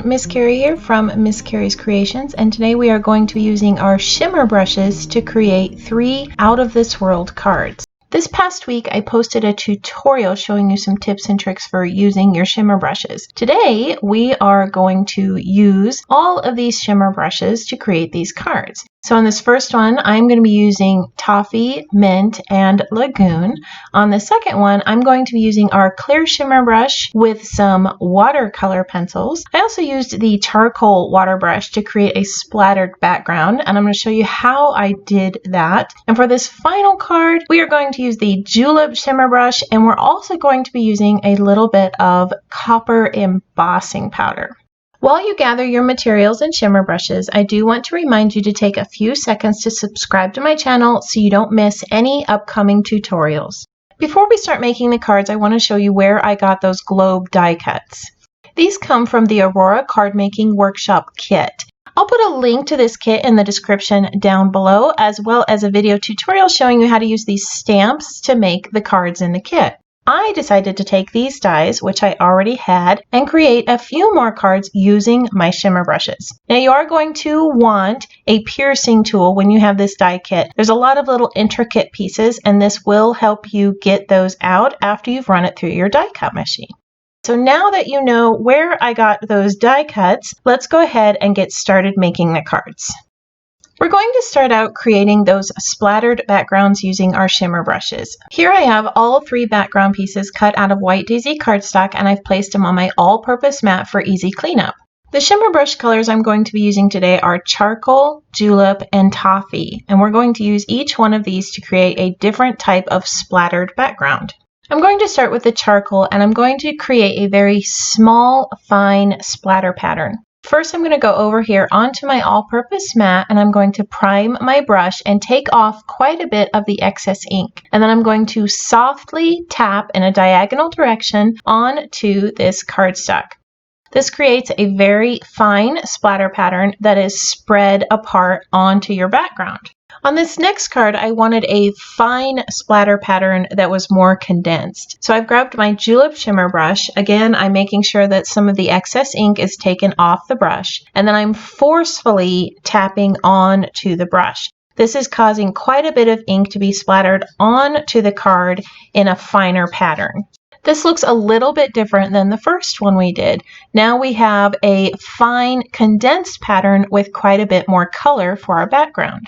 Miss Carrie here from Miss Carrie's Creations, and today we are going to be using our shimmer brushes to create 3 out-of-this-world cards. This past week I posted a tutorial showing you some tips and tricks for using your shimmer brushes. Today we are going to use all of these shimmer brushes to create these cards. So on this first one, I'm going to be using Toffee, Mint, and Lagoon. On the second one, I'm going to be using our clear shimmer brush with some watercolor pencils. I also used the charcoal water brush to create a splattered background, and I'm going to show you how I did that. And for this final card, we are going to use the Julep shimmer brush, and we're also going to be using a little bit of copper embossing powder. While you gather your materials and shimmer brushes, I do want to remind you to take a few seconds to subscribe to my channel so you don't miss any upcoming tutorials. Before we start making the cards, I want to show you where I got those globe die cuts. These come from the Aurora Cardmaking Workshop Kit. I'll put a link to this kit in the description down below, as well as a video tutorial showing you how to use these stamps to make the cards in the kit. I decided to take these dies, which I already had, and create a few more cards using my shimmer brushes. Now you are going to want a piercing tool when you have this die kit. There's a lot of little intricate pieces, and this will help you get those out after you've run it through your die cut machine. So now that you know where I got those die cuts, let's go ahead and get started making the cards. We're going to start out creating those splattered backgrounds using our shimmer brushes. Here I have all 3 background pieces cut out of white daisy cardstock, and I've placed them on my all-purpose mat for easy cleanup. The shimmer brush colors I'm going to be using today are charcoal, julep, and toffee, and we're going to use each one of these to create a different type of splattered background. I'm going to start with the charcoal, and I'm going to create a very small, fine splatter pattern. First, I'm going to go over here onto my all-purpose mat, and I'm going to prime my brush and take off quite a bit of the excess ink. And then I'm going to softly tap in a diagonal direction onto this cardstock. This creates a very fine splatter pattern that is spread apart onto your background. On this next card, I wanted a fine splatter pattern that was more condensed. So I've grabbed my Julep shimmer brush. Again, I'm making sure that some of the excess ink is taken off the brush, and then I'm forcefully tapping onto the brush. This is causing quite a bit of ink to be splattered onto the card in a finer pattern. This looks a little bit different than the first one we did. Now we have a fine condensed pattern with quite a bit more color for our background.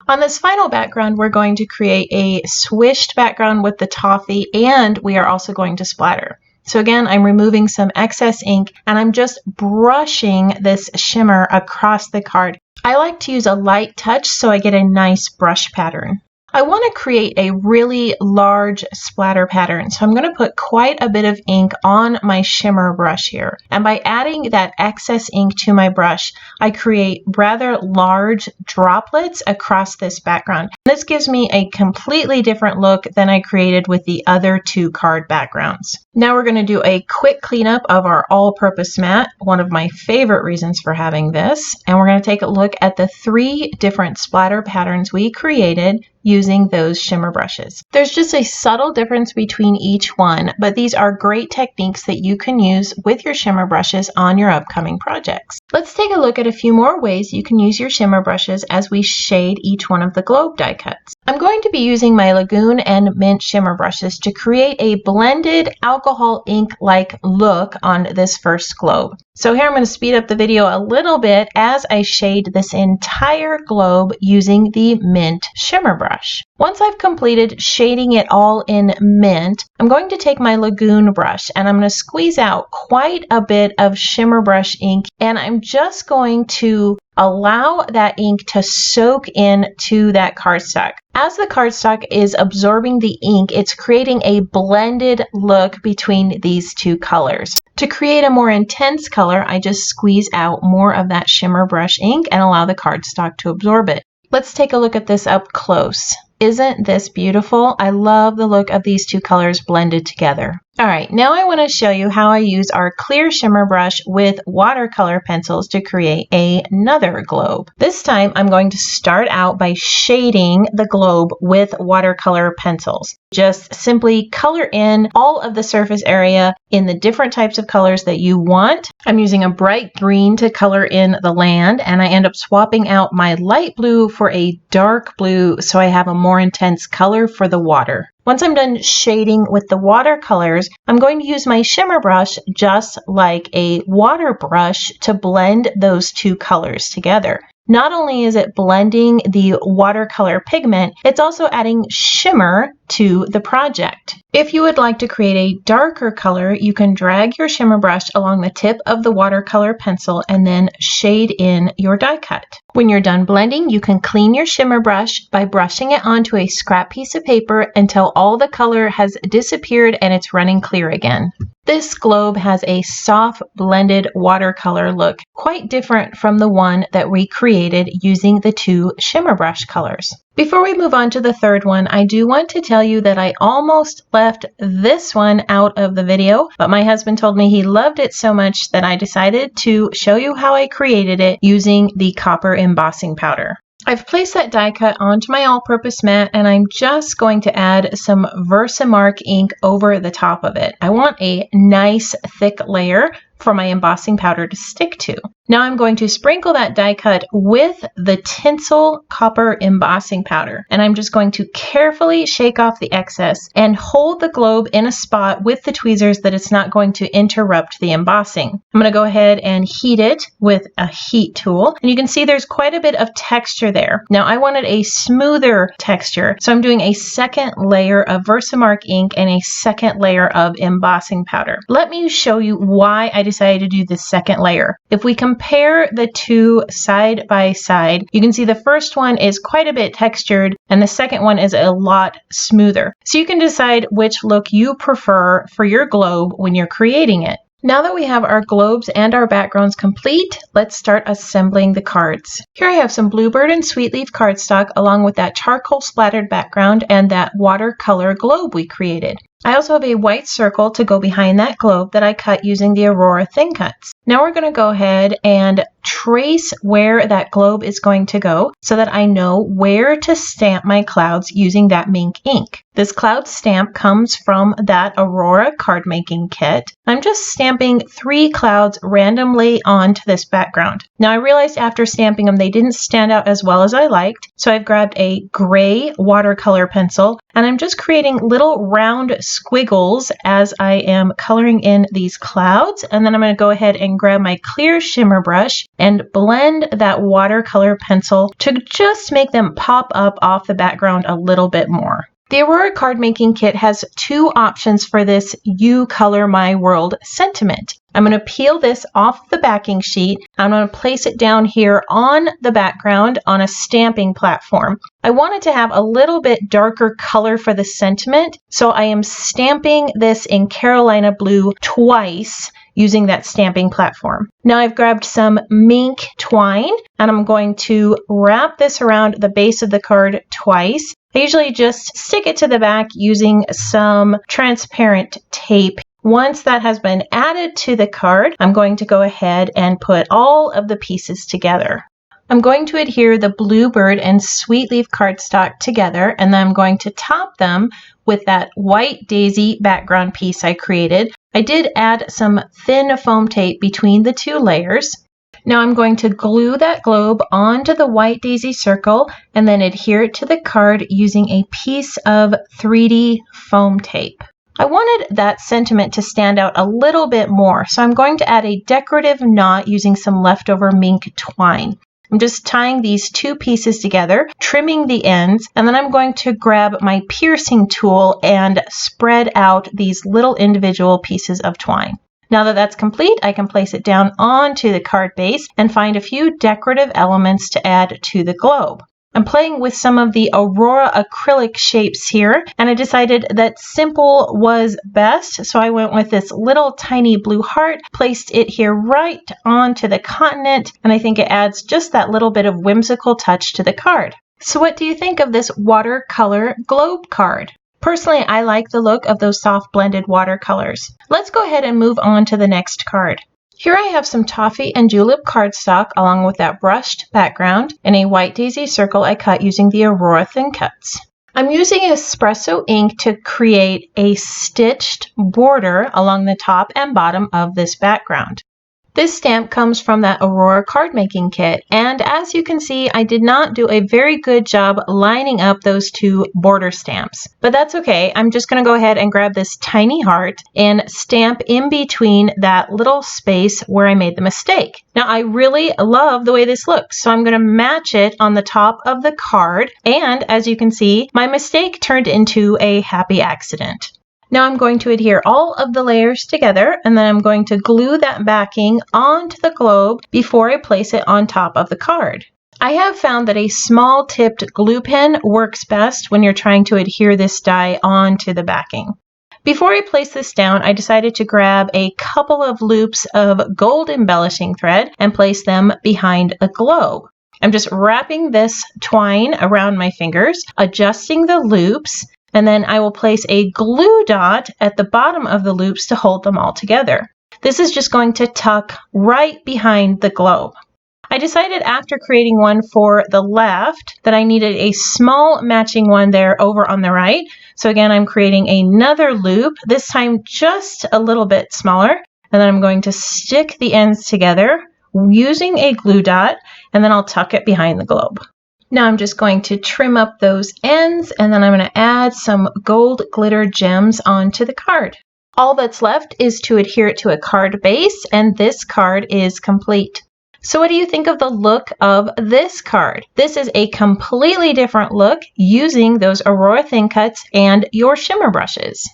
On this final background, we're going to create a swished background with the toffee, and we are also going to splatter. So again, I'm removing some excess ink, and I'm just brushing this shimmer across the card. I like to use a light touch so I get a nice brush pattern. I want to create a really large splatter pattern, so I'm going to put quite a bit of ink on my shimmer brush here. And by adding that excess ink to my brush, I create rather large droplets across this background. This gives me a completely different look than I created with the other 2 card backgrounds. Now we're going to do a quick cleanup of our all-purpose mat, one of my favorite reasons for having this. And we're going to take a look at the 3 different splatter patterns we created using those shimmer brushes. There's just a subtle difference between each one, but these are great techniques that you can use with your shimmer brushes on your upcoming projects. Let's take a look at a few more ways you can use your shimmer brushes as we shade each one of the globe die cuts. I'm going to be using my Lagoon and Mint shimmer brushes to create a blended alcohol ink-like look on this first globe. So here I'm going to speed up the video a little bit as I shade this entire globe using the Mint shimmer brush. Once I've completed shading it all in mint, I'm going to take my Lagoon brush and I'm going to squeeze out quite a bit of shimmer brush ink, and I'm just going to allow that ink to soak into that cardstock. As the cardstock is absorbing the ink, it's creating a blended look between these 2 colors. To create a more intense color, I just squeeze out more of that shimmer brush ink and allow the cardstock to absorb it. Let's take a look at this up close. Isn't this beautiful? I love the look of these 2 colors blended together. All right, now I want to show you how I use our clear shimmer brush with watercolor pencils to create another globe. This time I'm going to start out by shading the globe with watercolor pencils. Just simply color in all of the surface area in the different types of colors that you want. I'm using a bright green to color in the land, and I end up swapping out my light blue for a dark blue so I have a more intense color for the water. Once I'm done shading with the watercolors, I'm going to use my shimmer brush just like a water brush to blend those two colors together. Not only is it blending the watercolor pigment, it's also adding shimmer to the project. If you would like to create a darker color, you can drag your shimmer brush along the tip of the watercolor pencil and then shade in your die cut. When you're done blending, you can clean your shimmer brush by brushing it onto a scrap piece of paper until all the color has disappeared and it's running clear again. This globe has a soft blended watercolor look, quite different from the one that we created using the two shimmer brush colors. Before we move on to the third one, I do want to tell you that I almost left this one out of the video, but my husband told me he loved it so much that I decided to show you how I created it using the copper embossing powder. I've placed that die cut onto my all-purpose mat, and I'm just going to add some Versamark ink over the top of it. I want a nice thick layer for my embossing powder to stick to. Now I'm going to sprinkle that die cut with the tinsel copper embossing powder, and I'm just going to carefully shake off the excess and hold the globe in a spot with the tweezers that it's not going to interrupt the embossing. I'm going to go ahead and heat it with a heat tool, and you can see there's quite a bit of texture there. Now I wanted a smoother texture, so I'm doing a second layer of Versamark ink and a second layer of embossing powder. Let me show you why I decided to do this second layer. If we compare the two side by side, you can see the first one is quite a bit textured and the second one is a lot smoother. So you can decide which look you prefer for your globe when you're creating it. Now that we have our globes and our backgrounds complete, let's start assembling the cards. Here I have some bluebird and sweet leaf cardstock along with that charcoal splattered background and that watercolor globe we created. I also have a white circle to go behind that globe that I cut using the Aurora thin cuts. Now we're going to go ahead and trace where that globe is going to go so that I know where to stamp my clouds using that mink ink. This cloud stamp comes from that Aurora Cardmaking Kit. I'm just stamping 3 clouds randomly onto this background. Now I realized after stamping them they didn't stand out as well as I liked, so I've grabbed a gray watercolor pencil and I'm just creating little round squiggles as I am coloring in these clouds, and then I'm going to go ahead and grab my clear shimmer brush and blend that watercolor pencil to just make them pop up off the background a little bit more. The Aurora Cardmaking Kit has 2 options for this You Color My World sentiment. I'm going to peel this off the backing sheet. I'm going to place it down here on the background on a stamping platform. I wanted to have a little bit darker color for the sentiment, so I am stamping this in Carolina blue twice using that stamping platform. Now I've grabbed some mink twine and I'm going to wrap this around the base of the card twice. I usually just stick it to the back using some transparent tape. Once that has been added to the card, I'm going to go ahead and put all of the pieces together. I'm going to adhere the bluebird and sweet leaf cardstock together, and then I'm going to top them with that white daisy background piece I created. I did add some thin foam tape between the 2 layers. Now I'm going to glue that globe onto the white daisy circle and then adhere it to the card using a piece of 3D foam tape. I wanted that sentiment to stand out a little bit more, so I'm going to add a decorative knot using some leftover mink twine. I'm just tying these 2 pieces together, trimming the ends, and then I'm going to grab my piercing tool and spread out these little individual pieces of twine. Now that that's complete, I can place it down onto the card base and find a few decorative elements to add to the globe. I'm playing with some of the Aurora acrylic shapes here, and I decided that simple was best, so I went with this little tiny blue heart, placed it here right onto the continent, and I think it adds just that little bit of whimsical touch to the card. So what do you think of this watercolor globe card? Personally, I like the look of those soft blended watercolors. Let's go ahead and move on to the next card. Here I have some toffee and julep cardstock along with that brushed background and a white daisy circle I cut using the Aurora thin cuts. I'm using espresso ink to create a stitched border along the top and bottom of this background. This stamp comes from that Aurora Cardmaking Kit, and as you can see, I did not do a very good job lining up those two border stamps. But that's okay, I'm just going to go ahead and grab this tiny heart and stamp in between that little space where I made the mistake. Now I really love the way this looks, so I'm going to match it on the top of the card, and as you can see, my mistake turned into a happy accident. Now I'm going to adhere all of the layers together, and then I'm going to glue that backing onto the globe before I place it on top of the card. I have found that a small tipped glue pen works best when you're trying to adhere this die onto the backing. Before I place this down, I decided to grab a couple of loops of gold embellishing thread and place them behind the globe. I'm just wrapping this twine around my fingers, adjusting the loops, and then I will place a glue dot at the bottom of the loops to hold them all together. This is just going to tuck right behind the globe. I decided after creating one for the left that I needed a small matching one there over on the right. So again, I'm creating another loop, this time just a little bit smaller, and then I'm going to stick the ends together using a glue dot, and then I'll tuck it behind the globe. Now I'm just going to trim up those ends, and then I'm going to add some gold glitter gems onto the card. All that's left is to adhere it to a card base, and this card is complete. So what do you think of the look of this card? This is a completely different look using those Aurora thin cuts and your shimmer brushes.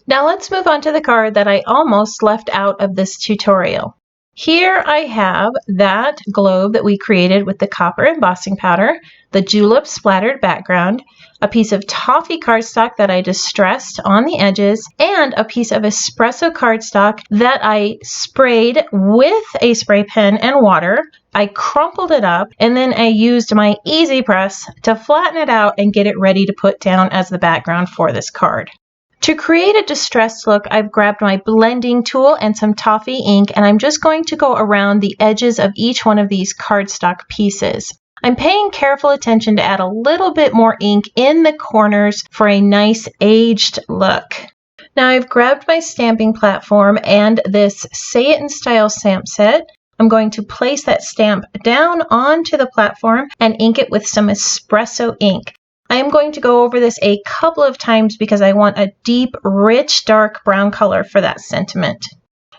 Now let's move on to the card that I almost left out of this tutorial. Here I have that globe that we created with the copper embossing powder, the julep splattered background, a piece of toffee cardstock that I distressed on the edges, and a piece of espresso cardstock that I sprayed with a spray pen and water. I crumpled it up, and then I used my easy press to flatten it out and get it ready to put down as the background for this card. To create a distressed look, I've grabbed my blending tool and some toffee ink, and I'm just going to go around the edges of each one of these cardstock pieces. I'm paying careful attention to add a little bit more ink in the corners for a nice aged look. Now I've grabbed my stamping platform and this Say It in Style stamp set. I'm going to place that stamp down onto the platform and ink it with some espresso ink. I am going to go over this a couple of times because I want a deep, rich, dark brown color for that sentiment.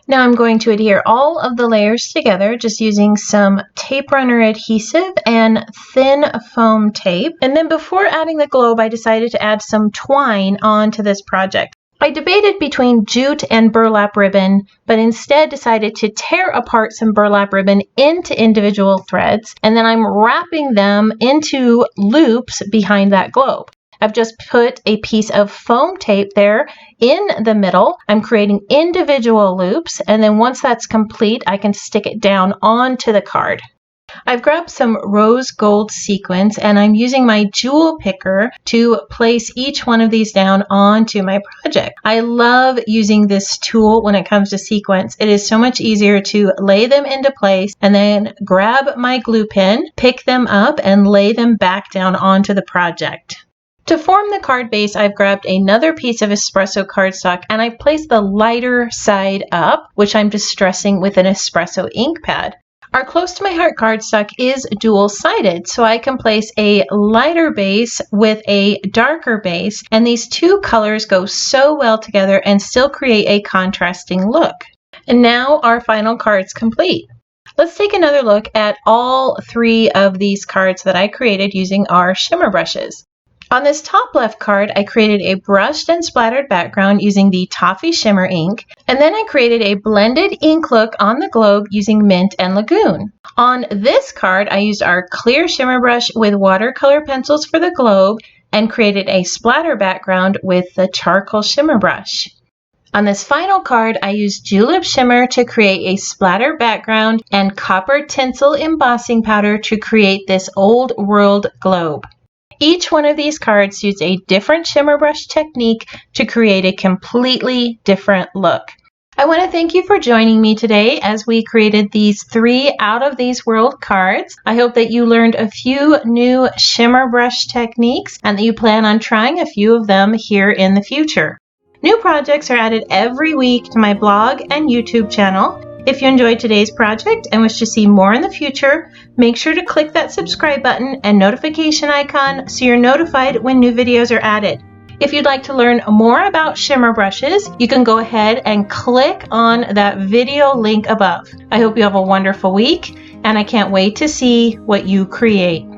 Now I'm going to adhere all of the layers together just using some tape runner adhesive and thin foam tape. And then before adding the globe, I decided to add some twine onto this project. I debated between jute and burlap ribbon, but instead decided to tear apart some burlap ribbon into individual threads, and then I'm wrapping them into loops behind that globe. I've just put a piece of foam tape there in the middle. I'm creating individual loops, and then once that's complete, I can stick it down onto the card. I've grabbed some rose gold sequins, and I'm using my jewel picker to place each one of these down onto my project. I love using this tool when it comes to sequins. It is so much easier to lay them into place and then grab my glue pen, pick them up, and lay them back down onto the project. To form the card base, I've grabbed another piece of espresso cardstock, and I've placed the lighter side up, which I'm distressing with an espresso ink pad. Our Close to My Heart cardstock is dual-sided, so I can place a lighter base with a darker base, and these two colors go so well together and still create a contrasting look. And now our final card's complete. Let's take another look at all three of these cards that I created using our shimmer brushes. On this top left card, I created a brushed and splattered background using the Toffee Shimmer ink, and then I created a blended ink look on the globe using Mint and Lagoon. On this card, I used our clear shimmer brush with watercolor pencils for the globe and created a splatter background with the charcoal shimmer brush. On this final card, I used julep shimmer to create a splatter background and copper tinsel embossing powder to create this old world globe. Each one of these cards used a different shimmer brush technique to create a completely different look. I want to thank you for joining me today as we created these 3 out of these world cards. I hope that you learned a few new shimmer brush techniques and that you plan on trying a few of them here in the future. New projects are added every week to my blog and YouTube channel. If you enjoyed today's project and wish to see more in the future, make sure to click that subscribe button and notification icon so you're notified when new videos are added. If you'd like to learn more about shimmer brushes, you can go ahead and click on that video link above. I hope you have a wonderful week, and I can't wait to see what you create.